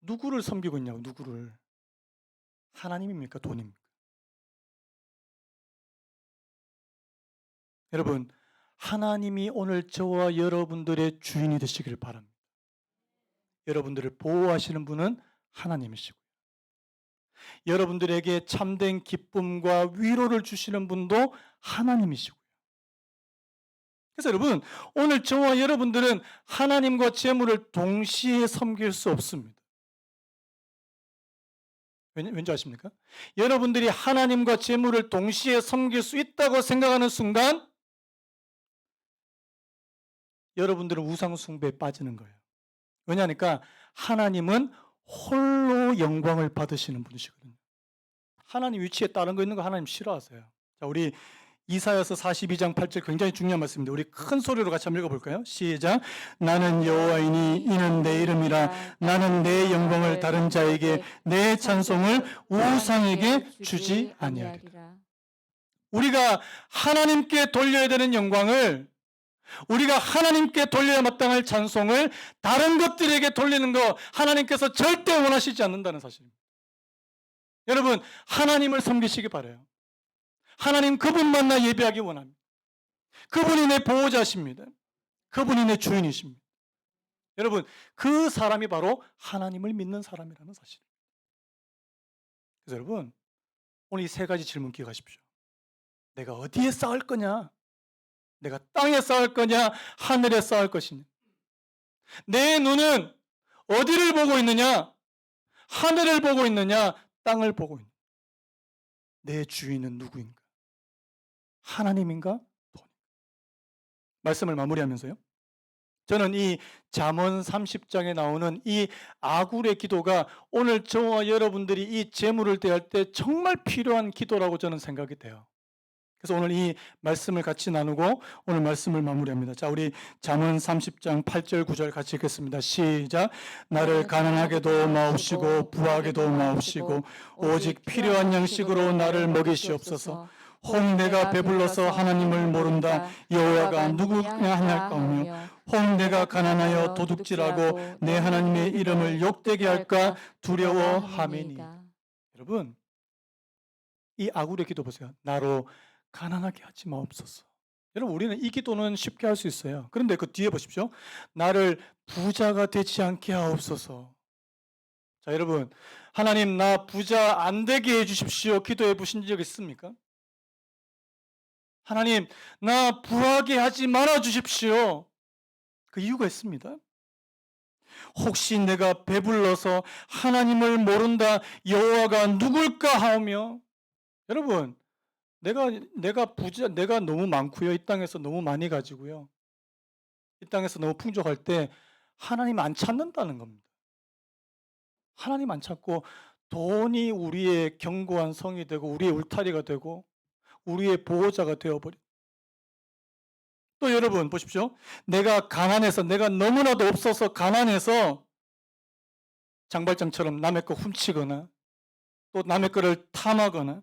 누구를 섬기고 있냐고 누구를 하나님입니까 돈입니까? 여러분 하나님이 오늘 저와 여러분들의 주인이 되시기를 바랍니다. 여러분들을 보호하시는 분은 하나님이시고요. 여러분들에게 참된 기쁨과 위로를 주시는 분도 하나님이시고요. 그래서 여러분 오늘 저와 여러분들은 하나님과 재물을 동시에 섬길 수 없습니다. 왠지 아십니까? 여러분들이 하나님과 재물을 동시에 섬길 수 있다고 생각하는 순간 여러분들은 우상 숭배에 빠지는 거예요. 왜냐하니까 하나님은 홀로 영광을 받으시는 분이시거든요. 하나님 위치에 다른 거 있는 거 하나님 싫어하세요. 자, 우리 이사야서 42장 8절 굉장히 중요한 말씀입니다. 우리 큰 소리로 같이 한번 읽어볼까요? 시작. 나는 여호와이니 이는 내 이름이라. 나는 내 영광을 다른 자에게 내 찬송을 우상에게 주지 아니하리라. 우리가 하나님께 돌려야 되는 영광을 우리가 하나님께 돌려야 마땅할 찬송을 다른 것들에게 돌리는 거 하나님께서 절대 원하시지 않는다는 사실입니다. 여러분 하나님을 섬기시기 바라요. 하나님 그분만 나 예배하기 원합니다. 그분이 내 보호자십니다. 그분이 내 주인이십니다. 여러분 그 사람이 바로 하나님을 믿는 사람이라는 사실입니다. 그래서 여러분 오늘 이 세 가지 질문 기억하십시오. 내가 어디에 쌓을 거냐? 내가 땅에 쌓을 거냐? 하늘에 쌓을 것이냐? 내 눈은 어디를 보고 있느냐? 하늘을 보고 있느냐? 땅을 보고 있느냐? 내 주인은 누구인가? 하나님인가? 돈. 말씀을 마무리하면서요. 저는 이 잠언 30장에 나오는 이 아굴의 기도가 오늘 저와 여러분들이 이 재물을 대할 때 정말 필요한 기도라고 저는 생각이 돼요. 그래서 오늘 이 말씀을 같이 나누고 오늘 말씀을 마무리합니다. 자, 우리 잠언 30장 8절 9절 같이 읽겠습니다. 시작. 나를 가난하게도 마옵시고 부하게도 마옵시고 오직 필요한 양식으로 나를 먹이시옵소서. 혹 내가 배불러서 하나님을 모른다. 여호와가 누구냐 하냐까며 혹 내가 가난하여 도둑질하고 내 하나님의 이름을 욕되게 할까 두려워하매니. 여러분, 이 아굴의 기도 보세요. 나로 가난하게 하지 마옵소서. 여러분, 우리는 이 기도는 쉽게 할 수 있어요. 그런데 그 뒤에 보십시오. 나를 부자가 되지 않게 하옵소서. 자, 여러분, 하나님 나 부자 안 되게 해주십시오. 기도해 보신 적 있습니까? 하나님 나 부하게 하지 말아 주십시오. 그 이유가 있습니다. 혹시 내가 배불러서 하나님을 모른다. 여호와가 누굴까 하오며. 여러분, 내가 부자, 내가 너무 많고요. 이 땅에서 너무 많이 가지고요. 이 땅에서 너무 풍족할 때 하나님 안 찾는다는 겁니다. 하나님 안 찾고 돈이 우리의 견고한 성이 되고 우리의 울타리가 되고 우리의 보호자가 되어버려. 또 여러분 보십시오. 내가 가난해서, 내가 너무나도 없어서 가난해서 장발장처럼 남의 거 훔치거나 또 남의 거를 탐하거나,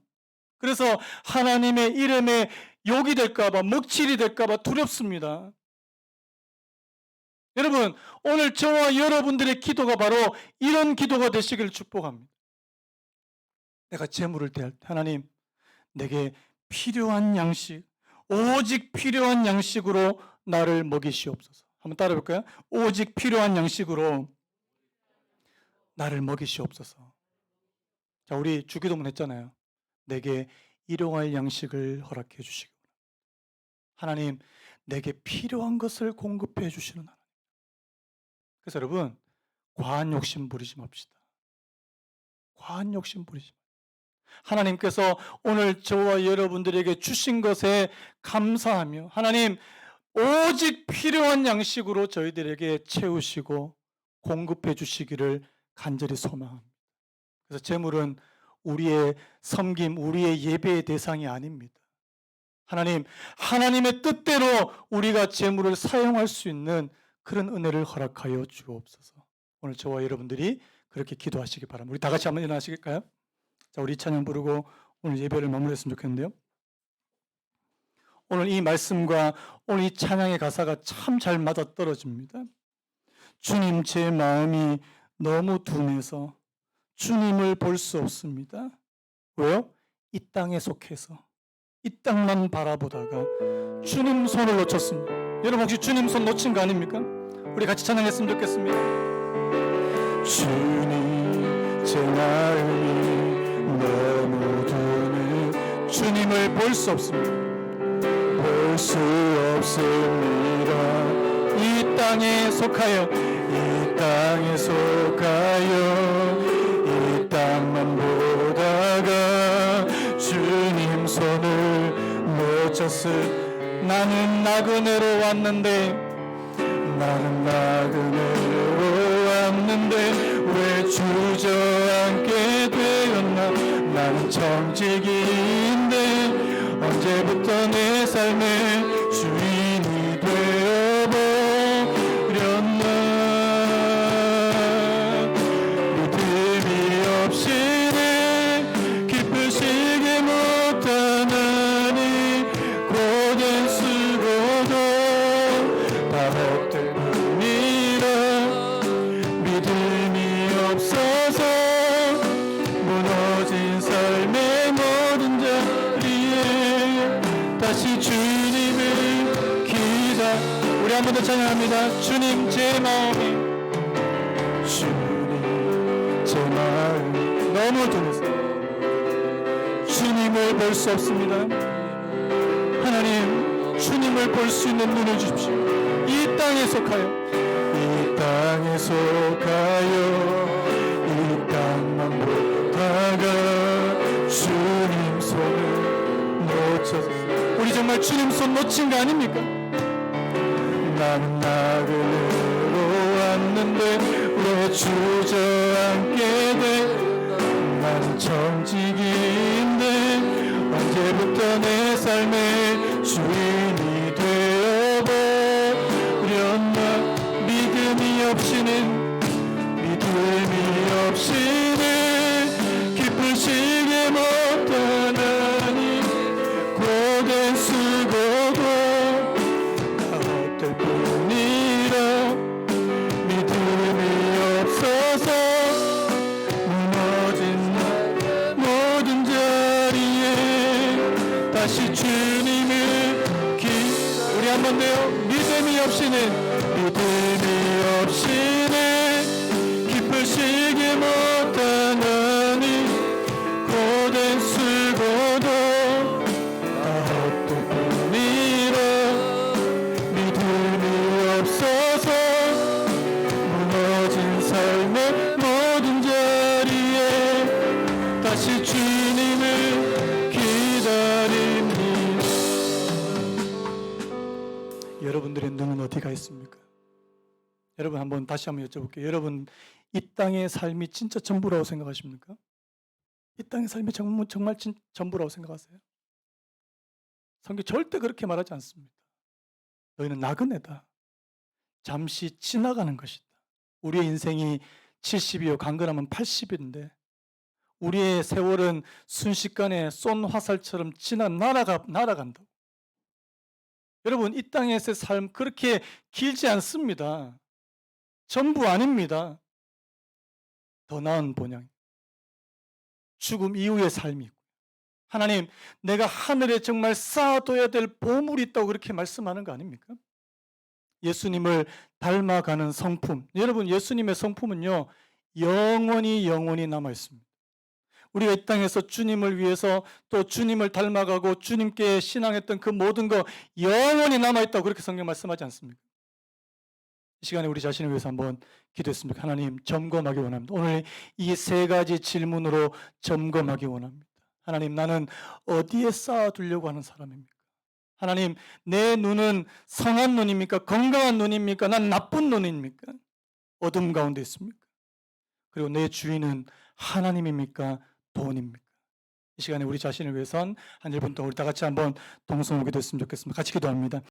그래서 하나님의 이름에 욕이 될까봐, 먹칠이 될까봐 두렵습니다. 여러분, 오늘 저와 여러분들의 기도가 바로 이런 기도가 되시길 축복합니다. 내가 재물을 대할 때 하나님 내게 필요한 양식, 오직 필요한 양식으로 나를 먹이시옵소서. 한번 따라 볼까요? 오직 필요한 양식으로 나를 먹이시옵소서. 자, 우리 주기도문 했잖아요. 내게 일용할 양식을 허락해 주시기 바랍니다. 하나님, 내게 필요한 것을 공급해 주시는 하나님. 그래서 여러분, 과한 욕심 부리지 맙시다. 과한 욕심 부리지 맙시다. 하나님께서 오늘 저와 여러분들에게 주신 것에 감사하며 하나님 오직 필요한 양식으로 저희들에게 채우시고 공급해 주시기를 간절히 소망합니다. 그래서 재물은 우리의 섬김, 우리의 예배의 대상이 아닙니다. 하나님, 하나님의 뜻대로 우리가 재물을 사용할 수 있는 그런 은혜를 허락하여 주옵소서. 오늘 저와 여러분들이 그렇게 기도하시기 바랍니다. 우리 다 같이 한번 일어나시겠까요? 자, 우리 찬양 부르고 오늘 예배를 마무리했으면 좋겠는데요. 오늘 이 말씀과 오늘 이 찬양의 가사가 참 잘 맞아떨어집니다. 주님, 제 마음이 너무 둔해서 주님을 볼 수 없습니다. 왜요? 이 땅에 속해서 이 땅만 바라보다가 주님 손을 놓쳤습니다. 여러분 혹시 주님 손 놓친 거 아닙니까? 우리 같이 찬양했으면 좋겠습니다. 주님, 제 마음이 너무 둔해 주님을 볼 수 없습니다. 볼 수 없습니다. 이 땅에 속하여, 이 땅에 속하여 이 땅만 보다가 주님 손을 놓쳤을. 나는 나그네로 왔는데, 나는 나그네로 왔는데 왜 주저앉게 되었나. 나는 청지기인데 언제부터 내 삶의 주인이 되어버렸나. 믿음이 없이는 기쁘시게 못하나니 고된 수고도 다 헛될 뿐이라. 믿음이 없어서 무너진 삶의 모든 자리에 다시 주님을 기다. 우리 한 번 더 찬양합니다. 주님, 제 마음이, 주님, 제 마음 너무 둔해서 주님을 볼 수 없습니다. 하나님, 주님을 볼 수 있는 눈을 주십시오. 이 땅에 속하여, 이 땅에 속하여 이 땅만 보다가 주님 손을 놓쳐서. 우리 우리 정말 주님 손 놓친 거 아닙니까? 나는 나그네로 왔는데 왜 주저앉게 돼? 나는 정직인데 언제부터 내 삶의 주인이 되어버렸나? 믿음이 없이는 기쁘시게 못하나니 고된 수고도 다 헛될 뿐이라 믿음이 없어서 무너진 나 모든 자리에 다시 주님을 우리 한 번 더요. 믿음이 없이는 기쁘시게 못하나니 고된 수고도 다 헛될 뿐이라 믿음이 없어서 무너진 삶의 모든 자리에 다시 주님을 기다립니다. 여러분들의 눈은 어디가 있습니까? 여러분 다시 한번 여쭤볼게요. 여러분 이 땅의 삶이 진짜 전부라고 생각하십니까? 이 땅의 삶이 정말 전부라고 생각하세요? 성경 절대 그렇게 말하지 않습니다. 너희는 나그네다. 잠시 지나가는 것이다. 우리의 인생이 70이요 강건하면 80인데 우리의 세월은 순식간에 쏜 화살처럼 날아간다고. 여러분 이 땅에서의 삶 그렇게 길지 않습니다. 전부 아닙니다. 더 나은 본향, 죽음 이후의 삶이 있고 하나님 내가 하늘에 정말 쌓아둬야 될 보물이 있다고 그렇게 말씀하는 거 아닙니까? 예수님을 닮아가는 성품. 여러분 예수님의 성품은요 영원히 남아 있습니다. 우리가 이 땅에서 주님을 위해서 또 주님을 닮아가고 주님께 신앙했던 그 모든 거 영원히 남아있다고 그렇게 성경 말씀하지 않습니까? 이 시간에 우리 자신을 위해서 한번 기도했습니다. 하나님 점검하기 원합니다. 오늘 이 세 가지 질문으로 점검하기 원합니다. 하나님 나는 어디에 쌓아두려고 하는 사람입니까? 하나님 내 눈은 선한 눈입니까? 건강한 눈입니까? 난 나쁜 눈입니까? 어둠 가운데 있습니까? 그리고 내 주인은 하나님입니까? 돈입니까? 이 시간에 우리 자신을 위해선 한 1분 동안 우리 다 같이 한번 동성으로 기도했으면 좋겠습니다. 같이 기도합니다.